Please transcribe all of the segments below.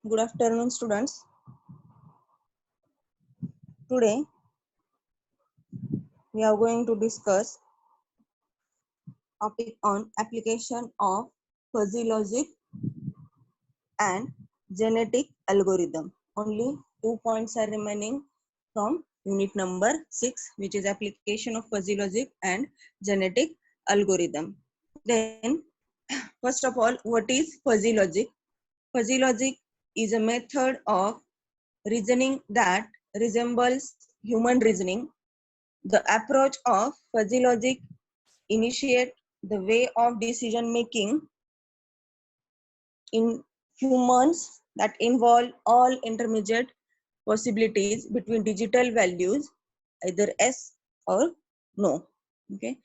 Good afternoon, students. Today we are going to discuss topic on application of fuzzy logic and genetic algorithm. Only 2 points are remaining from unit number 6, which is application of fuzzy logic and genetic algorithm. Then, first of all, what is fuzzy logic? Fuzzy logic is a method of reasoning that resembles human reasoning. The approach of fuzzy logic initiate the way of decision making in humans that involve all intermediate possibilities between digital values, either yes or no. Okay.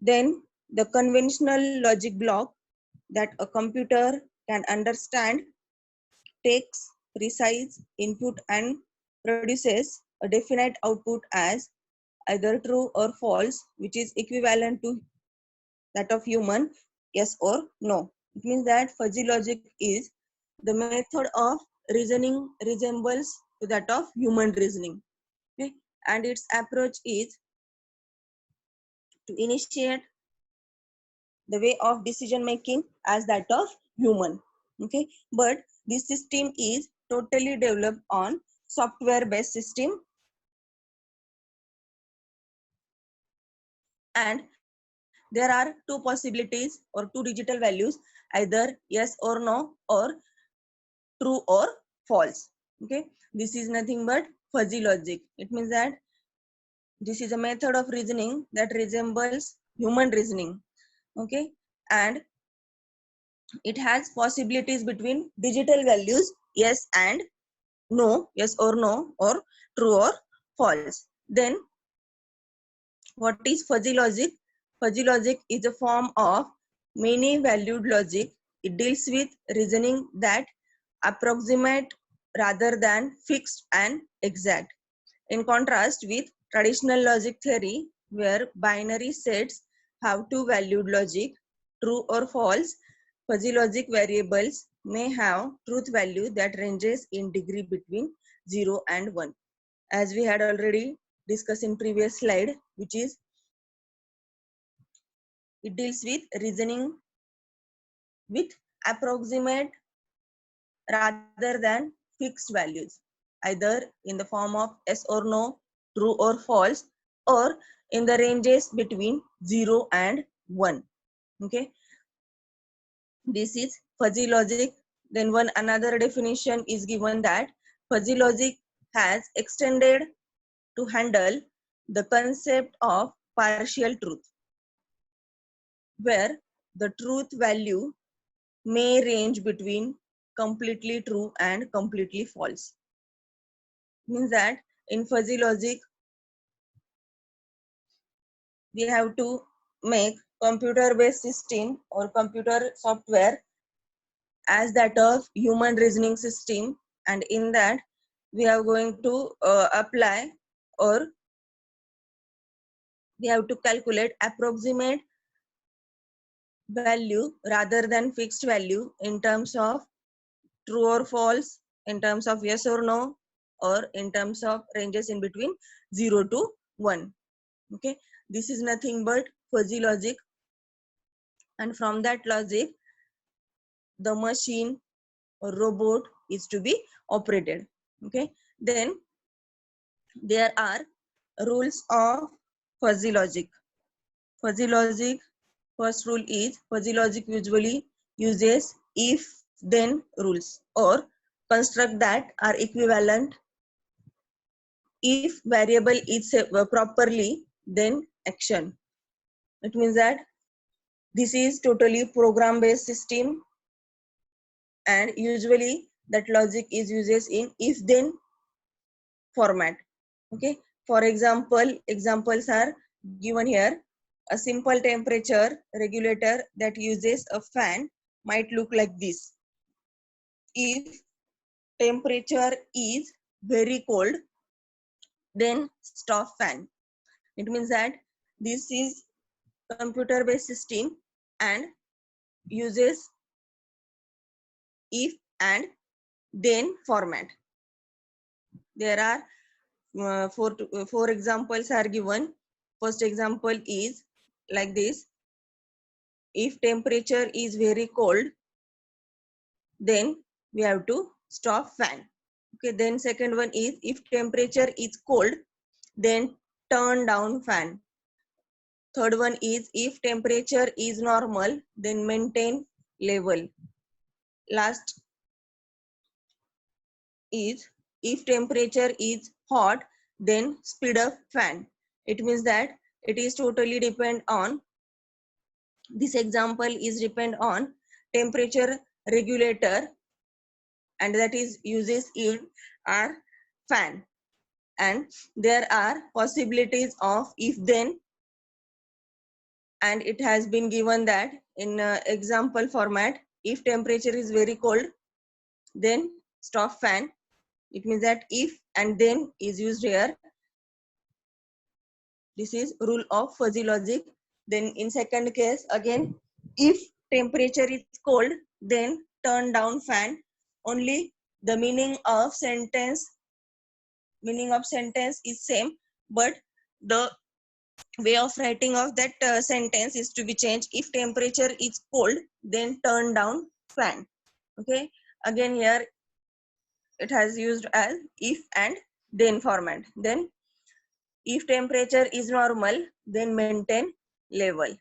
Then the conventional logic block that a computer can understand takes precise input and produces a definite output as either true or false, which is equivalent to that of human yes or no. It means that fuzzy logic is the method of reasoning resembles to that of human reasoning. Okay? And its approach is to initiate the way of decision making as that of human. Okay, but this system is totally developed on software based system, and there are two possibilities or two digital values, either yes or no or true or false. Okay, this is nothing but fuzzy logic. It means that this is a method of reasoning that resembles human reasoning. Okay, and it has possibilities between digital values yes and no, yes or no, or true or false. Then what is fuzzy logic? Fuzzy logic is a form of many valued logic. It deals with reasoning that approximate rather than fixed and exact. In contrast with traditional logic theory, where binary sets have two valued logic, true or false, fuzzy logic variables may have truth value that ranges in degree between 0 and 1. As we had already discussed in previous slide, which is it deals with reasoning with approximate rather than fixed values, either in the form of yes or no, true or false, or in the ranges between 0 and 1. Okay, this is fuzzy logic. Then one another definition is given that fuzzy logic has extended to handle the concept of partial truth, where the truth value may range between completely true and completely false. Means that in fuzzy logic we have to make computer based system or computer software as that of human reasoning system, and in that we are going to apply, or we have to calculate approximate value rather than fixed value in terms of true or false, in terms of yes or no, or in terms of ranges in between 0 to 1. Okay, this is nothing but fuzzy logic, and from that logic the machine or robot is to be operated. Okay, then there are rules of fuzzy logic. Fuzzy logic, first rule is fuzzy logic usually uses if then rules or construct that are equivalent if variable is properly then action. It means that this is totally program based system, and usually that logic is uses in if then format. Okay, for example, examples are given here. A simple temperature regulator that uses a fan might look like this. If temperature is very cold, then stop fan. It means that this is computer based system and uses if and then format. There are four examples are given. First example is like this: if temperature is very cold, then we have to stop fan. Okay, then second one is if temperature is cold, then turn down fan. Third one is if temperature is normal, then maintain level. Last is if temperature is hot, then speed up fan. It means that it is totally depend on, this example is depend on temperature regulator, and that is uses in our fan. And there are possibilities of if then, and it has been given that in example format: if temperature is very cold, then stop fan. It means that if and then is used here. This is rule of fuzzy logic. Then in second case again, if temperature is cold, then turn down fan. Only the meaning of sentence is same, but the way of writing of that sentence is to be changed. If temperature is cold, then turn down fan. Okay, again here it has used as if and then format. Then if temperature is normal, then maintain level.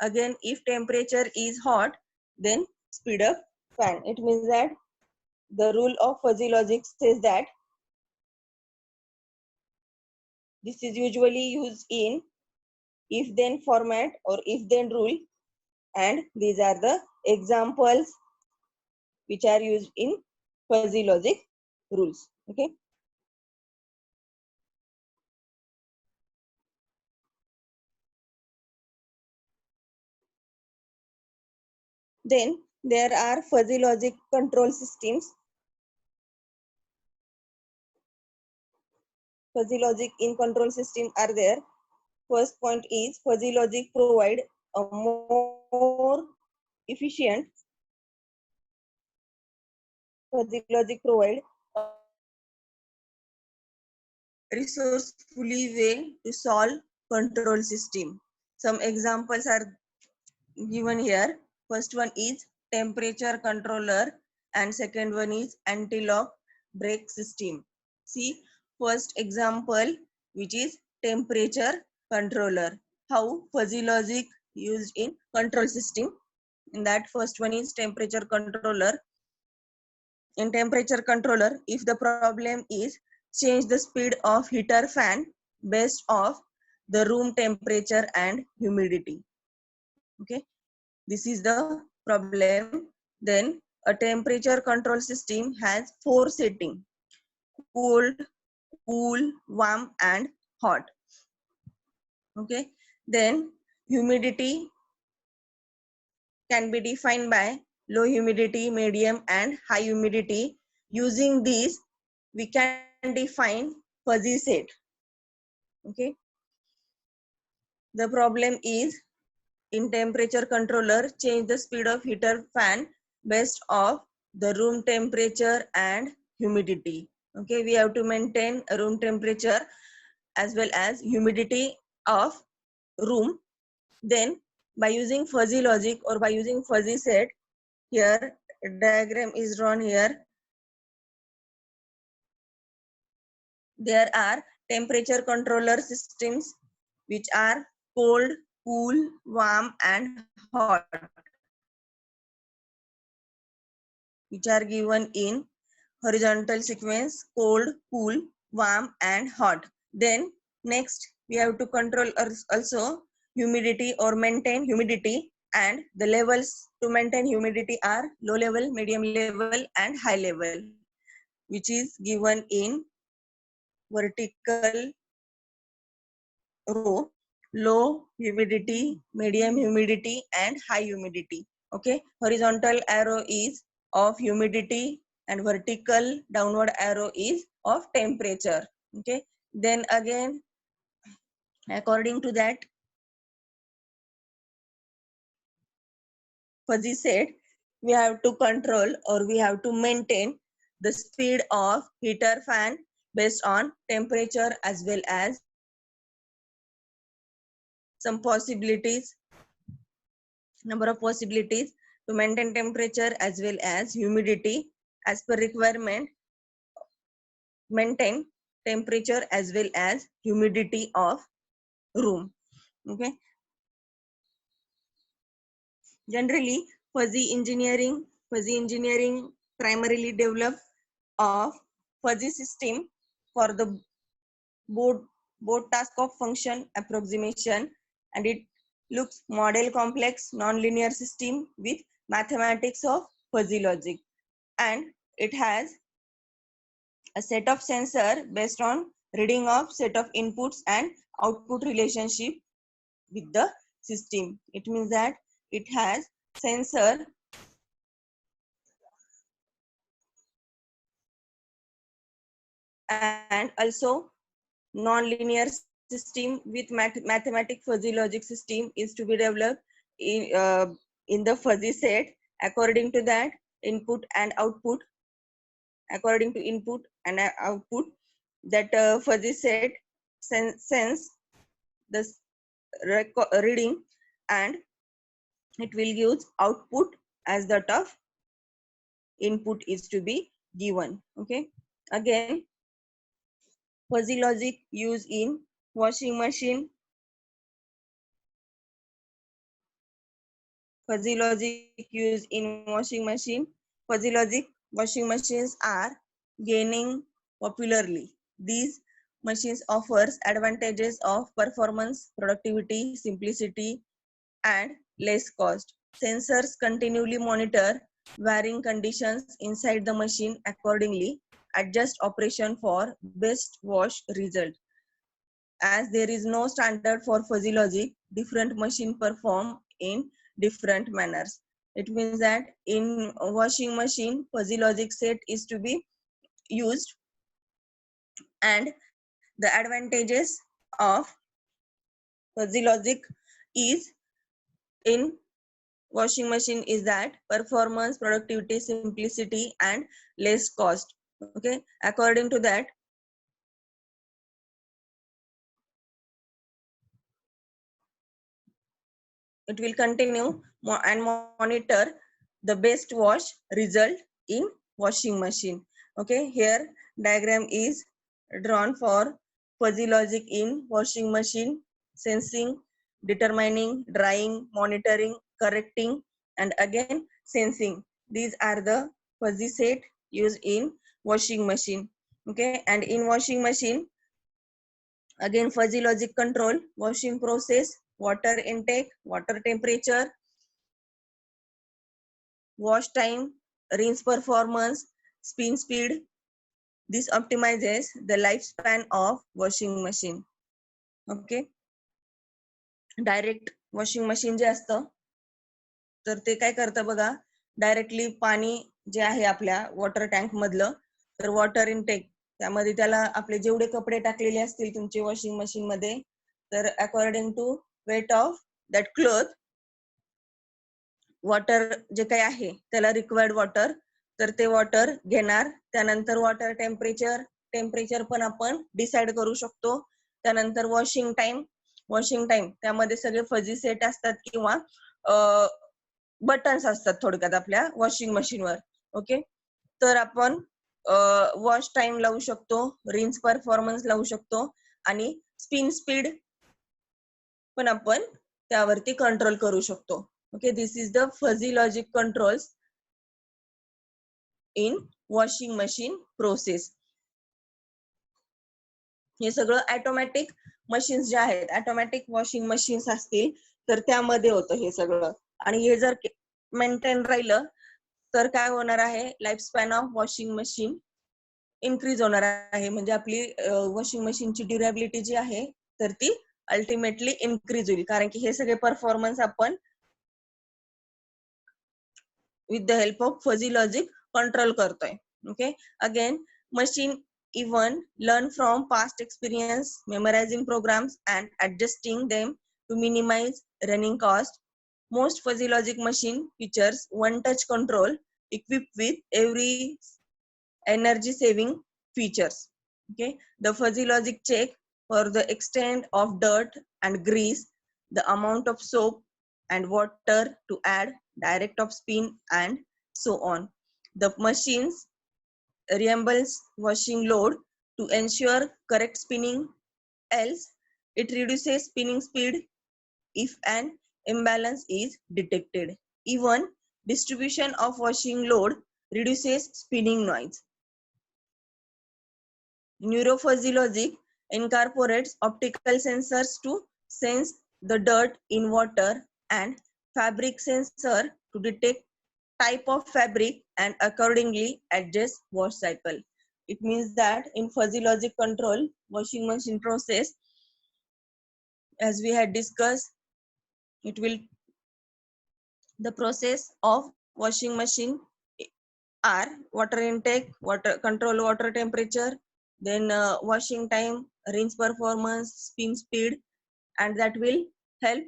Again, if temperature is hot, then speed up fan. It means that the rule of fuzzy logic says that this is usually used in if then format or if then rule, and these are the examples which are used in fuzzy logic rules. Okay. Then there are fuzzy logic control systems. Fuzzy logic in control system are there. First point is fuzzy logic provide a more efficient, fuzzy logic provide a resourcefully way to solve control system. Some examples are given here. First one is temperature controller, and second one is anti-lock brake system. See first example, which is temperature controller. How fuzzy logic used in control system. In that first one is temperature controller. In temperature controller, if the problem is change the speed of heater fan based off the room temperature and humidity. Okay, this is the problem. Then a temperature control system has 4 settings: cold, cool, warm, and hot. Okay, then humidity can be defined by low humidity, medium, and high humidity. Using these, we can define fuzzy set. Okay, the problem is in temperature controller, change the speed of heater fan based off the room temperature and humidity. Okay, we have to maintain a room temperature as well as humidity of room. Then by using fuzzy logic or by using fuzzy set, here diagram is drawn here. There are temperature controller systems which are cold, cool, warm, and hot, which are given in horizontal sequence: cold, cool, warm, and hot. Then next we have to control also humidity or maintain humidity, and the levels to maintain humidity are low level, medium level, and high level, which is given in vertical row: low humidity, medium humidity, and high humidity. Okay, horizontal arrow is of humidity and vertical downward arrow is of temperature. Okay, then again according to that fuzzy set, we have to control or we have to maintain the speed of heater fan based on temperature as well as some possibilities, number of possibilities to maintain temperature as well as humidity as per requirement, maintain temperature as well as humidity of room. Okay. Generally, fuzzy engineering primarily developed of fuzzy system for the board task of function approximation, and it looks model complex nonlinear system with mathematics of fuzzy logic, and it has a set of sensor based on reading of set of inputs and output relationship with the system. It means that it has sensor and also non-linear system with mathematic fuzzy logic system is to be developed in the fuzzy set. According to that, input and output, according to input and output, that fuzzy set sense the reading, and it will use output as that of input is to be given. Okay. Again, fuzzy logic used in washing machine. Fuzzy logic used in washing machine. Fuzzy logic washing machines are gaining popularly. These machines offers advantages of performance, productivity, simplicity, and less cost. Sensors continually monitor varying conditions inside the machine, accordingly adjust operation for best wash result. As there is no standard for fuzzy logic, different machine perform in different manners. It means that in a washing machine, fuzzy logic set is to be used, and the advantages of fuzzy logic is in washing machine is that performance, productivity, simplicity, and less cost. Okay, according to that, it will continue and monitor the best wash result in washing machine. Okay, here diagram is drawn for fuzzy logic in washing machine: sensing, determining, drying, monitoring, correcting, and again sensing. These are the fuzzy set used in washing machine. Okay, and in washing machine, again fuzzy logic control washing process, water intake, water temperature, wash time, rinse performance, spin speed. This optimizes the lifespan of washing machine. Okay. Direct washing machine जे असतं तर ते काय करतं बघा, directly पाणी जे आहे आपल्या वॉटर टँक मधलं, तर वॉटर इनटेक त्यामध्ये त्याला आपले जेवढे कपडे टाकलेले असतील तुमचे वॉशिंग मशीन मध्ये, तर according to weight of that cloth water जे काही आहे त्याला रिक्वायर्ड वॉटर, तर ते वॉटर घेणार. त्यानंतर वॉटर टेम्परेचर पण आपण डिसाइड करू शकतो. त्यानंतर वॉशिंग टाइम त्यामध्ये सगळे फजी सेट असतात किंवा बटन्स असतात थोडक्यात आपल्या वॉशिंग मशीनवर. ओके, तर आपण वॉश टाइम लावू शकतो, रिन्स परफॉर्मन्स लावू शकतो, आणि स्पिन स्पीड पण आपण त्यावरती कंट्रोल करू शकतो. Okay, this is the fuzzy logic controls in washing machine process. हे सगळं ऑटोमॅटिक मशीन्स जे आहेत, ऑटोमॅटिक वॉशिंग मशीन्स असतील तर त्यामध्ये होतं हे सगळं. आणि हे जर मेंटेन राहिलं तर काय होणार आहे, life span of washing machine increase होणार आहे. म्हणजे आपली वॉशिंग मशीनची ड्युरेबिलिटी जी आहे तर ती अल्टिमेटली इन्क्रीज होईल, कारण की हे सगळे परफॉर्मन्स आपण with the help of fuzzy logic control करतोय. Okay, again machine even learn from past experience, memorizing programs and adjusting them to minimize running cost. Most fuzzy logic machine features one touch control equipped with every energy saving features. Okay, the fuzzy logic check for the extent of dirt and grease, the amount of soap and water to add, direct of spin, and so on. The machines reimburse washing load to ensure correct spinning, else it reduces spinning speed if an imbalance is detected. Even distribution of washing load reduces spinning noise. Neurofuzzy logic incorporates optical sensors to sense the dirt in water and fabric sensor to detect type of fabric and accordingly adjust wash cycle. It means that in fuzzy logic control washing machine process, as we had discussed, it will the process of washing machine are water intake, water control, water temperature, then washing time, rinse performance, spin speed, and that will help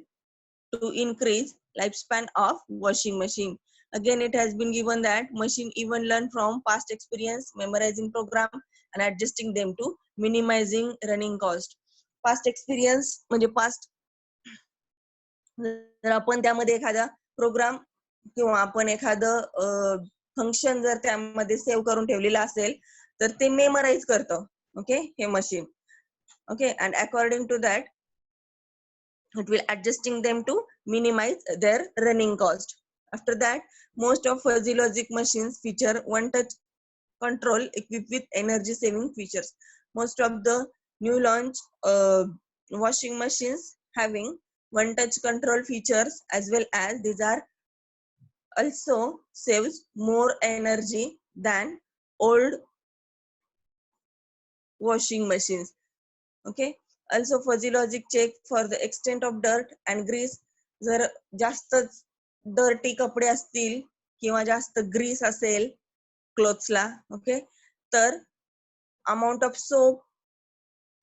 to increase lifespan of washing machine. Again, it has been given that machine even learn from past experience, memorizing program and adjusting them to minimizing running cost. Past experience म्हणजे past जर आपण त्यामध्ये एखादा programme किंवा आपण एखादं function जर त्यामध्ये सेव्ह करून ठेवलेलं असेल तर ते मेमराइज करतं. ओके, हे machine. Okay, and according to that it will adjusting them to minimize their running cost. After that, most of fuzzy logic machines feature one touch control equipped with energy saving features. Most of the new launch washing machines having one touch control features, as well as these are also saves more energy than old washing machines. Okay, also fuzzy logic check for the extent of dirt and grease. जर जास्त dirty कपडे असतील किंवा जास्त grease असेल क्लोथ्सला, okay, तर amount of soap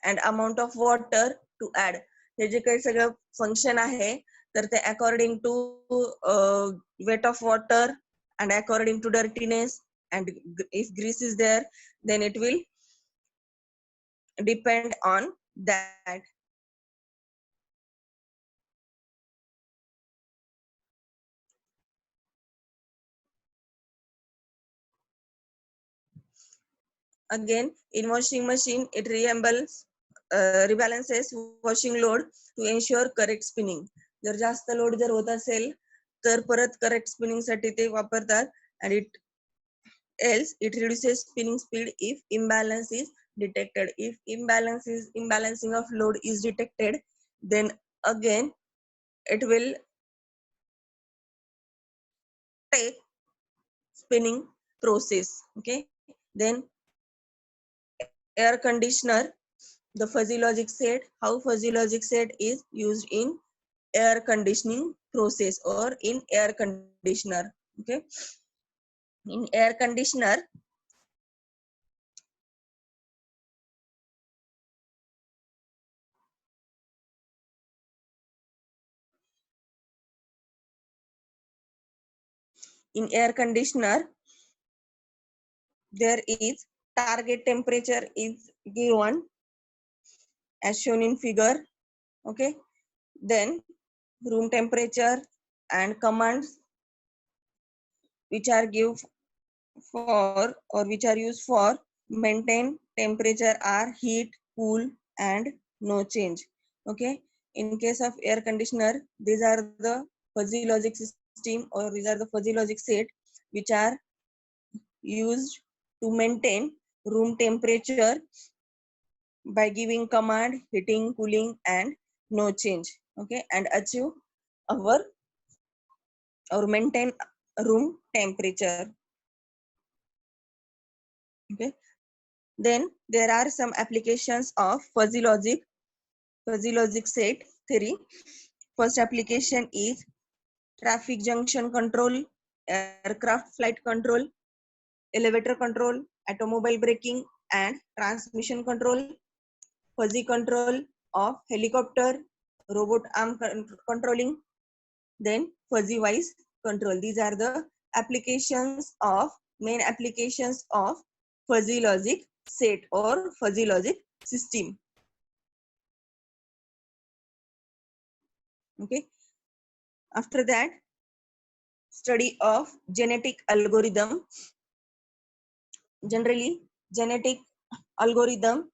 and amount of water to add, हे जे काही सगळं फंक्शन आहे तर ते according to weight of water and according to dirtiness, and if grease is there then it will depend on that. Again, in washing machine, it rebalances washing load to ensure correct spinning. जर जास्त load जर होत असेल तर परत correct spinning साठी ते वापरतात. and it else it reduces spinning speed if imbalance is detected. If imbalancing of load is detected, then again it will take spinning process. Okay, then air conditioner, the fuzzy logic set, how fuzzy logic set is used in air conditioning process or in air conditioner. Okay, in air conditioner, there is target temperature is given as shown in figure. Okay, then room temperature and commands which are give for or which are used for maintain temperature are heat, cool, and no change. Okay, in case of air conditioner, these are the fuzzy logic system or these are the fuzzy logic set which are used to maintain room temperature by giving command heating, cooling, and no change. Okay, and achieve our or maintain room temperature. Okay, then there are some applications of fuzzy logic set theory. First application is traffic junction control, aircraft flight control, elevator control, automobile braking, and transmission control. Fuzzy control of helicopter, robot arm controlling, then fuzzy wise control. These are the main applications of fuzzy logic set or fuzzy logic system. Okay. After that, study of genetic algorithm. Generally, genetic algorithm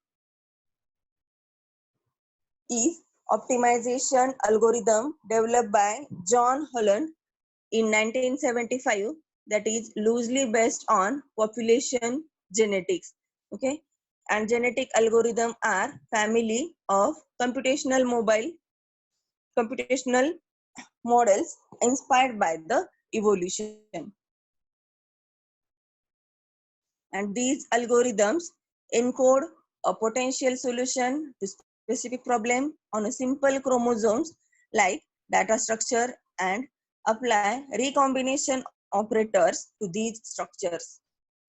is optimization algorithm developed by John Holland in 1975 that is loosely based on population genetics. Okay, and genetic algorithm are family of computational models inspired by the evolution. And these algorithms encode a potential solution to specific problem on a simple chromosomes like data structure and apply recombination operators to these structures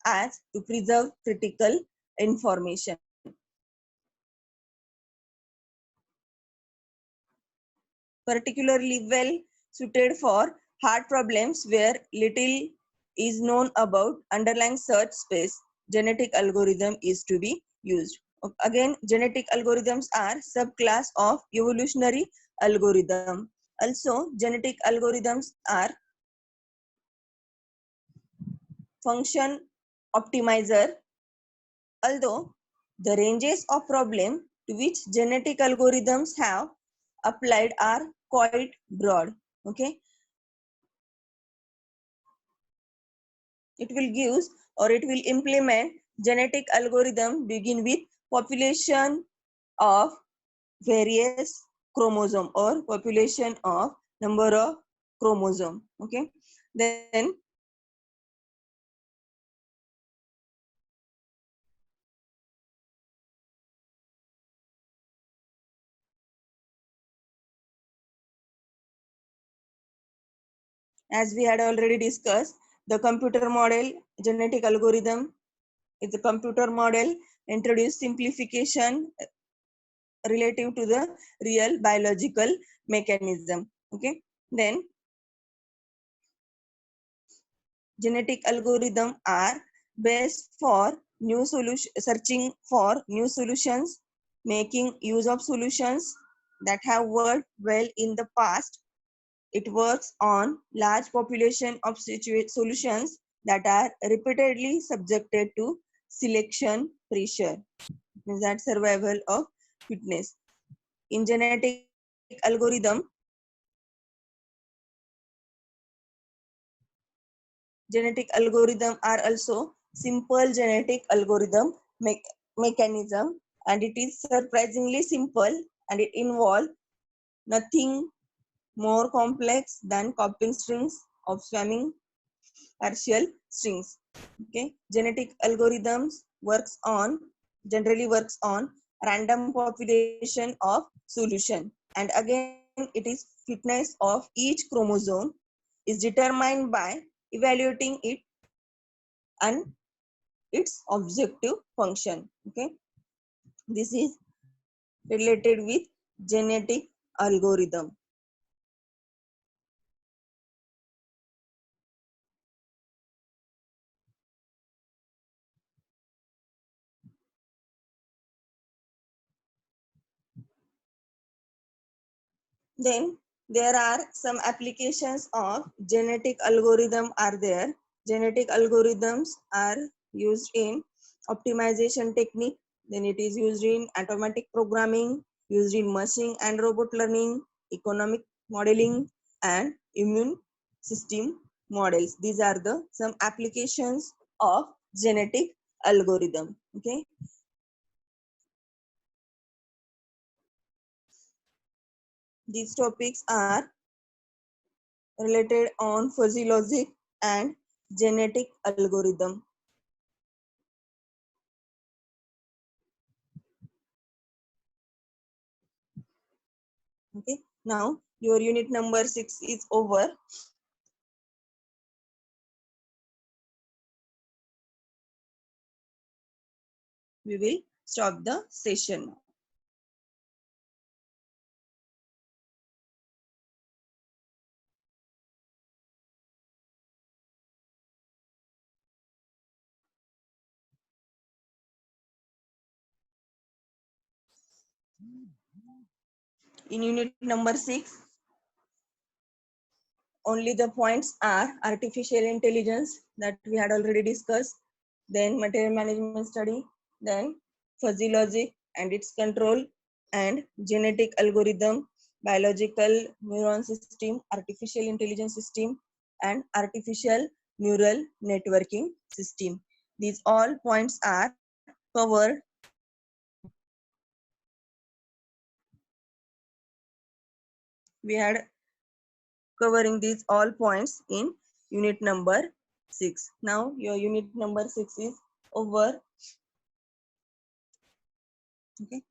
as to preserve critical information. Particularly well suited for hard problems where little is known about underlying search space, genetic algorithm is to be used. Again, genetic algorithms are subclass of evolutionary algorithm. Also, genetic algorithms are function optimizer, although the ranges of problem to which genetic algorithms have applied are quite broad. Okay, it will give or it will implement genetic algorithm begin with population of various chromosome or population of number of chromosome. Okay, then as we had already discussed, the computer model genetic algorithm is a computer model introduce simplification relative to the real biological mechanism. Okay, then genetic algorithm are best for new solution searching for new solutions, making use of solutions that have worked well in the past. It works on large population of solutions that are repeatedly subjected to selection pressure. Means that survival of fitness. In genetic algorithm are also simple genetic algorithm mechanism, and it is surprisingly simple, and it involves nothing more complex than copying strings of swarming partial strings. Okay, genetic algorithms generally works on random population of solution, and again it is fitness of each chromosome is determined by evaluating it and its objective function. Okay, this is related with genetic algorithm. Then there are some applications of genetic algorithm are there. Genetic algorithms are used in optimization technique. Then it is used in automatic programming, used in machine and robot learning, economic modeling, and immune system models. These are the some applications of genetic algorithm. Okay. These topics are related on fuzzy logic and genetic algorithm. Okay, now your unit number 6 is over. We will stop the session. In unit number 6, only the points are artificial intelligence that we had already discussed, then material management study, then fuzzy logic and its control, and genetic algorithm, biological neuron system, artificial intelligence system, and artificial neural networking system. These all points are covered. We had covering these all points in unit number 6. Now your unit number 6 is over. Okay.